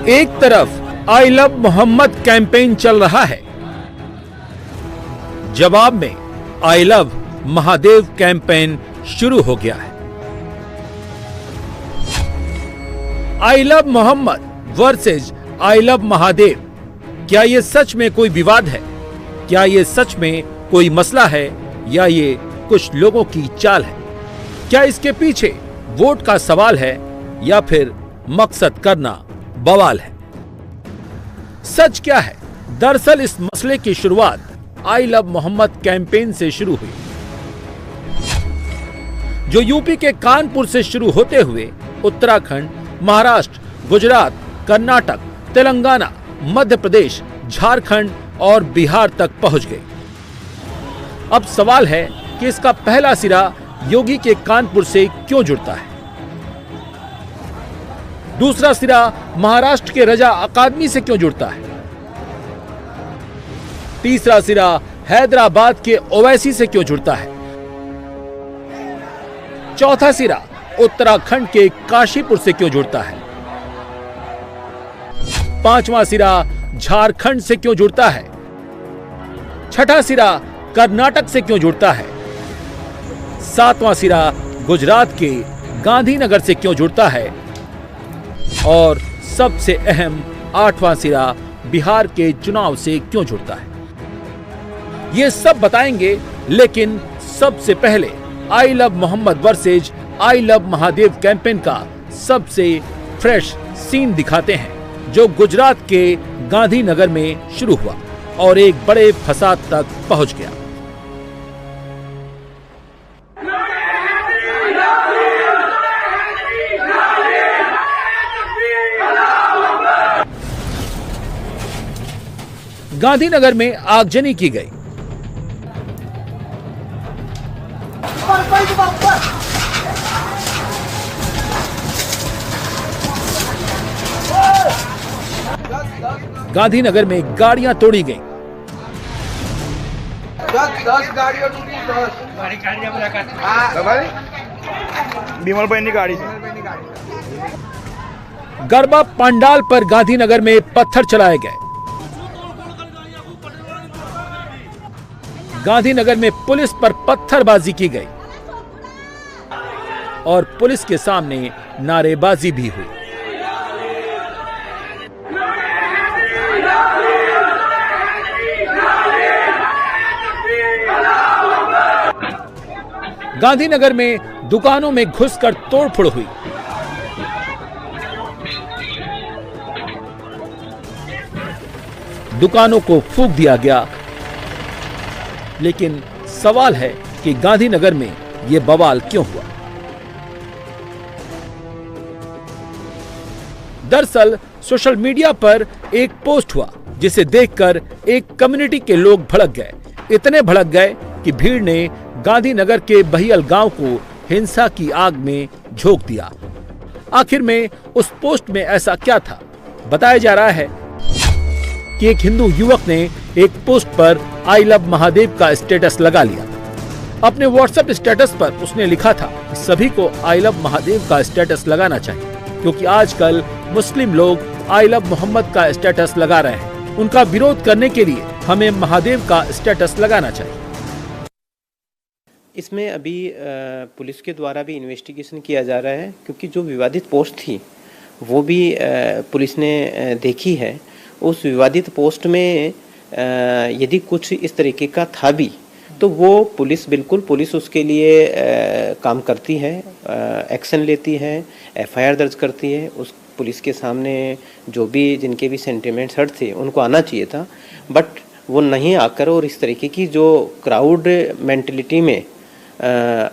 एक तरफ आई love Mohammad campaign चल रहा है, जवाब में आई लव महादेव कैंपेन शुरू हो गया है। I love Mohammad versus I love Mahadev, क्या ये सच में कोई विवाद है? क्या ये सच में कोई मसला है या ये कुछ लोगों की चाल है? क्या इसके पीछे वोट का सवाल है या फिर मकसद करना बवाल है? सच क्या है? दरअसल इस मसले की शुरुआत आई लव मोहम्मद कैंपेन से शुरू हुई, जो यूपी के कानपुर से शुरू होते हुए उत्तराखंड, महाराष्ट्र, गुजरात, कर्नाटक, तेलंगाना, मध्य प्रदेश, झारखंड और बिहार तक पहुंच गई। अब सवाल है कि इसका पहला सिरा योगी के कानपुर से क्यों जुड़ता है? दूसरा सिरा महाराष्ट्र के रजा अकादमी से क्यों जुड़ता है? तीसरा सिरा हैदराबाद के ओवैसी से क्यों जुड़ता है? चौथा सिरा उत्तराखंड के काशीपुर से क्यों जुड़ता है? पांचवा सिरा झारखंड से क्यों जुड़ता है? छठा सिरा कर्नाटक से क्यों जुड़ता है? सातवां सिरा गुजरात के गांधीनगर से क्यों जुड़ता है? और सबसे अहम आठवां सिरा बिहार के चुनाव से क्यों जुड़ता है? ये सब बताएंगे, लेकिन सबसे पहले I love Mohammad versus I love Mahadev campaign का सबसे फ्रेश सीन दिखाते हैं, जो गुजरात के गांधीनगर में शुरू हुआ और एक बड़े फसाद तक पहुंच गया। गांधीनगर में आगजनी की गई। गांधीनगर में गाड़ियां तोड़ी गईं। 10 गाड़ियां टूटी, 10 बीमल बहन की गाड़ी से। गरबा पंडाल पर गांधीनगर में पत्थर चलाए गए। गांधीनगर में पुलिस पर पत्थरबाजी की गई और पुलिस के सामने नारेबाजी भी हुई। गांधीनगर में दुकानों में घुसकर तोड़फोड़ हुई। दुकानों को फूंक दिया गया। लेकिन सवाल है कि गांधीनगर में यह बवाल क्यों हुआ? दरअसल सोशल मीडिया पर एक पोस्ट हुआ, जिसे देखकर एक कम्युनिटी के लोग भड़क गए। इतने भड़क गए कि भीड़ ने गांधीनगर के बहियल गांव को हिंसा की आग में झोंक दिया। आखिर में उस पोस्ट में ऐसा क्या था? बताया जा रहा है कि एक हिंदू युवक ने एक पोस्ट पर आई लव महादेव का स्टेटस लगा लिया। अपने व्हाट्सएप स्टेटस पर उसने लिखा था कि सभी को आई लव महादेव का स्टेटस लगाना चाहिए, क्योंकि आजकल मुस्लिम लोग आई लव मोहम्मद का स्टेटस लगा रहे हैं। उनका विरोध करने के लिए हमें महादेव का स्टेटस लगाना चाहिए। इसमें अभी पुलिस के द्वारा भी इन्वेस्टिगेशन किया जा रहा है, क्योंकि जो विवादित पोस्ट थी वो भी पुलिस ने देखी है। उस विवादित पोस्ट में यदि कुछ इस तरीके का था भी, तो वो पुलिस उसके लिए काम करती है, एक्शन लेती है, एफआईआर दर्ज करती है। उस पुलिस के सामने जो भी जिनके भी सेंटिमेंट्स हर्ट थे उनको आना चाहिए था, बट वो नहीं आकर और इस तरीके की जो क्राउड मेंटलिटी में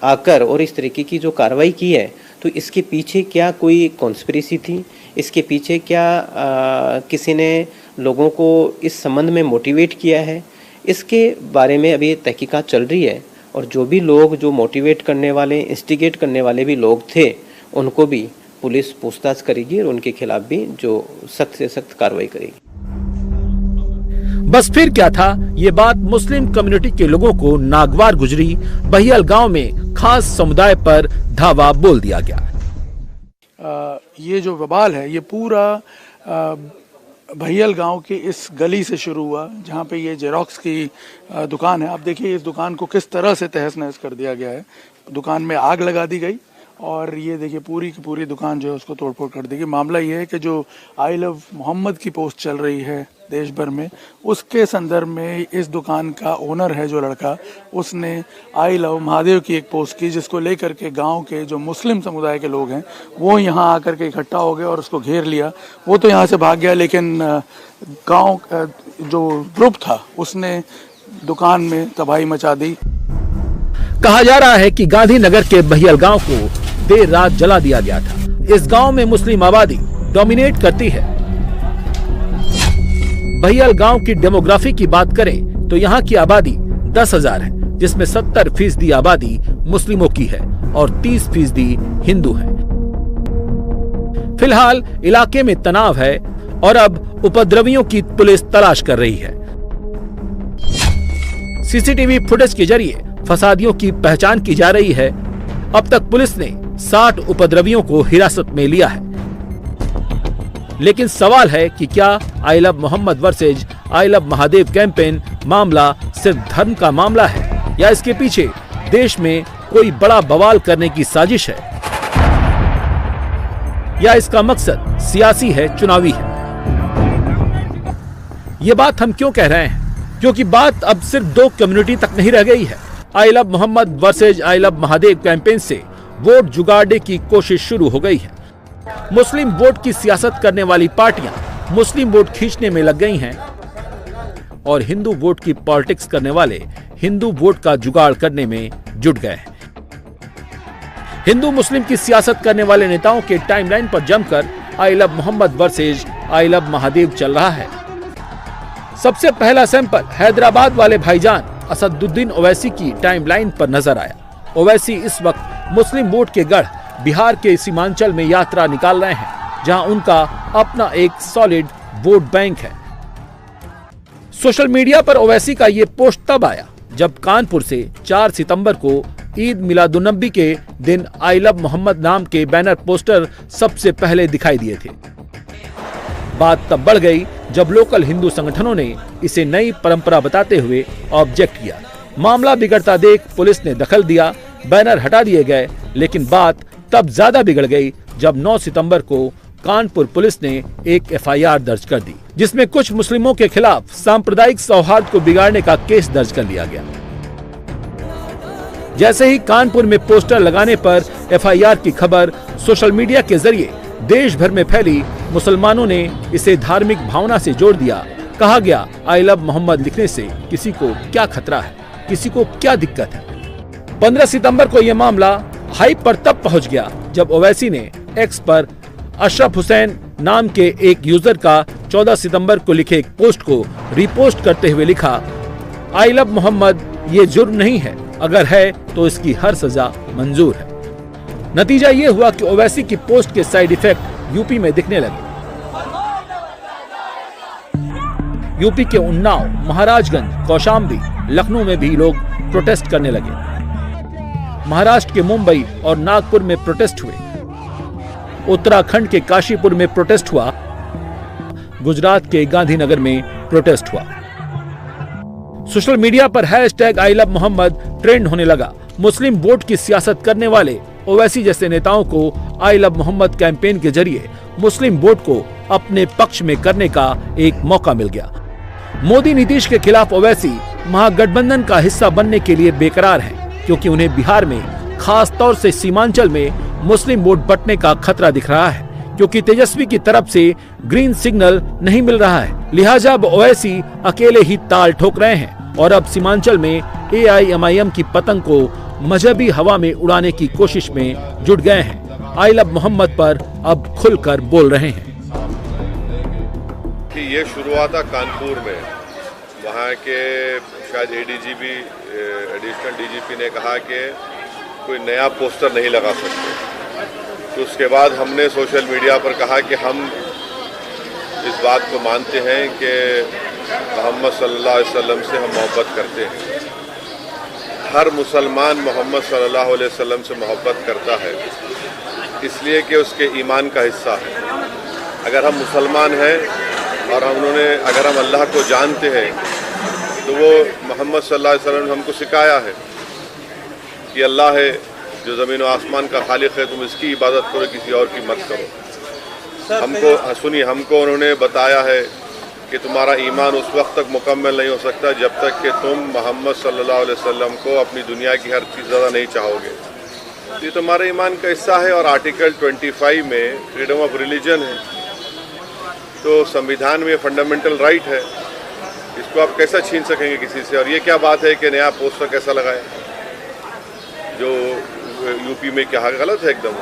आकर और इस तरीके की जो कार्रवाई की है, तो इसके पीछे क्या कोई कॉन्स्पिरेसी थी? इसके पीछे क्या किसी ने लोगों को इस संबंध में मोटिवेट किया है? इसके बारे में अभी तहकीकात चल रही है, और जो भी लोग जो मोटिवेट करने वाले, इंस्टिगेट करने वाले भी लोग थे, उनको भी पुलिस पूछताछ करेगी और उनके खिलाफ भी जो सख्त से सख्त कार्रवाई करेगी। बस फिर क्या था, ये बात मुस्लिम कम्युनिटी के लोगों को नागवार गुजरी। बहियल गांव में खास समुदाय पर धावा बोल दिया गया। ये जो बवाल है ये पूरा भैयल गांव की इस गली से शुरू हुआ जहां पे ये जेरोक्स की दुकान है। आप देखिए इस दुकान को किस तरह से तहस नहस कर दिया गया है। दुकान में आग लगा दी गई और ये देखिए पूरी की पूरी दुकान जो है उसको तोड़फोड़ कर दी गई। मामला ये है कि जो आई लव मोहम्मद की पोस्ट चल रही है देश भर में, उसके संदर्भ में इस दुकान का ओनर है जो लड़का, उसने आई लव महादेव की एक पोस्ट की जिसको लेकर के गांव के जो मुस्लिम समुदाय के लोग हैं वो यहाँ आकर के इकट्ठा हो गए और उसको घेर लिया। वो तो यहाँ से भाग गया, लेकिन गांव जो ग्रुप था उसने दुकान में तबाही मचा दी। कहा जा रहा है कि गांधीनगर के बहियल गांव को देर रात जला दिया गया था। इस गांव में मुस्लिम आबादी डोमिनेट करती है। बहियल गांव की डेमोग्राफी की बात करें तो यहाँ की आबादी 10,000 है, जिसमें 70% आबादी मुस्लिमों की है और 30% हिंदू है। फिलहाल इलाके में तनाव है और अब उपद्रवियों की पुलिस तलाश कर रही है। सीसीटीवी फुटेज के जरिए फसादियों की पहचान की जा रही है। अब तक पुलिस ने 60 उपद्रवियों को हिरासत में लिया है। लेकिन सवाल है कि क्या I love Mohammad versus I love Mahadev campaign मामला सिर्फ धर्म का मामला है या इसके पीछे देश में कोई बड़ा बवाल करने की साजिश है, या इसका मकसद सियासी है, चुनावी है। ये बात हम क्यों कह रहे हैं? क्योंकि बात अब सिर्फ 2 कम्युनिटी तक नहीं रह गई है। I love Mohammad versus I love Mahadev campaign से वोट जुगाड़ने की कोशिश शुरू हो गई है। मुस्लिम वोट की सियासत करने वाली पार्टियां मुस्लिम वोट खींचने में लग गई हैं और हिंदू वोट की पॉलिटिक्स करने वाले हिंदू वोट का जुगाड़ करने में जुट गए हैं। हिंदू मुस्लिम की सियासत करने वाले नेताओं के टाइमलाइन पर जमकर I love Mohammad versus I love Mahadev चल रहा है। सबसे पहला सैंपल हैदराबाद वाले भाईजान असदुद्दीन ओवैसी की टाइमलाइन पर नजर आया। ओवैसी इस वक्त मुस्लिम वोट के गढ़ बिहार के सीमांचल में यात्रा निकाल रहे हैं, जहां उनका अपना एक सॉलिड वोट बैंक है। सोशल मीडिया पर ओवैसी का ये पोस्ट तब आया जब कानपुर से 4 सितंबर को ईद मिलादुन्नबी के दिन आई लव मोहम्मद नाम के बैनर पोस्टर सबसे पहले दिखाई दिए थे। बात तब बढ़ गई जब लोकल हिंदू संगठनों ने इसे नई परंपरा बताते हुए ऑब्जेक्ट किया। मामला बिगड़ता देख पुलिस ने दखल दिया, बैनर हटा दिए गए। लेकिन बात तब ज्यादा बिगड़ गई जब 9 सितंबर को कानपुर पुलिस ने एक एफआईआर दर्ज कर दी, जिसमें कुछ मुस्लिमों के खिलाफ सांप्रदायिक सौहार्द को बिगाड़ने का केस दर्ज कर लिया गया। जैसे ही कानपुर में पोस्टर लगाने पर एफआईआर की खबर सोशल मीडिया के जरिए देश भर में फैली, मुसलमानों ने इसे धार्मिक भावना से जोड़ दिया। कहा गया, आई लव मोहम्मद लिखने से किसी को क्या खतरा है, किसी को क्या दिक्कत है। 15 सितंबर को यह मामला हाइप पर तब पहुंच गया जब ओवैसी ने एक्स पर अशरफ हुसैन नाम के एक यूजर का 14 सितंबर को लिखे एक पोस्ट को रिपोस्ट करते हुए लिखा, आई लव मोहम्मद ये जुर्म नहीं है, अगर है तो इसकी हर सजा मंजूर है। नतीजा ये हुआ कि ओवैसी की पोस्ट के साइड इफेक्ट यूपी में दिखने लगे। यूपी के उन्नाव, महाराजगंज, कौशाम्बी, लखनऊ में भी लोग प्रोटेस्ट करने लगे। महाराष्ट्र के मुंबई और नागपुर में प्रोटेस्ट हुए। उत्तराखंड के काशीपुर में प्रोटेस्ट हुआ। गुजरात के गांधीनगर में प्रोटेस्ट हुआ। सोशल मीडिया पर hashtag I love Mohammad trend होने लगा। मुस्लिम वोट की सियासत करने वाले ओवैसी जैसे नेताओं को आई लव मोहम्मद कैंपेन के जरिए मुस्लिम वोट को अपने पक्ष में करने का एक मौका मिल गया। मोदी नीतीश के खिलाफ ओवैसी महागठबंधन का हिस्सा बनने के लिए बेकरार हैं, क्योंकि उन्हें बिहार में खास तौर से सीमांचल में मुस्लिम वोट बंटने का खतरा दिख रहा है, क्योंकि तेजस्वी की तरफ से ग्रीन सिग्नल नहीं मिल रहा है। लिहाजा अब ओवैसी अकेले ही ताल ठोक रहे हैं और अब सीमांचल में AIMIM की पतंग को मजहबी हवा में उड़ाने की कोशिश में जुट गए हैं। आई लव मोहम्मद पर अब खुलकर बोल रहे हैं कि ये शुरू हुआ था कानपुर में। वहाँ के शायद ADGP एडिशनल DGP ने कहा कि कोई नया पोस्टर नहीं लगा सकते। तो उसके बाद हमने सोशल मीडिया पर कहा कि हम इस बात को मानते हैं कि मोहम्मद सल्लल्लाहु अलैहि वसल्लम से हम मोहब्बत करते हैं। हर मुसलमान मोहम्मद सल्लल्लाहु अलैहि वसल्लम से मोहब्बत करता है, इसलिए कि उसके ईमान का हिस्सा है। अगर हम मुसलमान हैं और अगर हम अल्लाह को जानते हैं तो वो मोहम्मद सल्लल्लाहु अलैहि वसल्लम ने हमको सिखाया है कि अल्लाह है जो ज़मीन व आसमान का खालिक है, तुम इसकी इबादत करो, किसी और की मत करो। हमको उन्होंने बताया है कि तुम्हारा ईमान उस वक्त तक मुकम्मल नहीं हो सकता जब तक कि तुम मोहम्मद सल्लल्लाहु अलैहि वसल्लम को अपनी दुनिया की हर चीज़ ज़्यादा नहीं चाहोगे। ये तुम्हारे ईमान का हिस्सा है। और आर्टिकल 25 में फ्रीडम ऑफ रिलीजन है, तो संविधान में फंडामेंटल राइट है, इसको आप कैसा छीन सकेंगे किसी से। और ये क्या बात है कि नया पोस्टर कैसा लगाए, जो यूपी में क्या गलत है एकदम।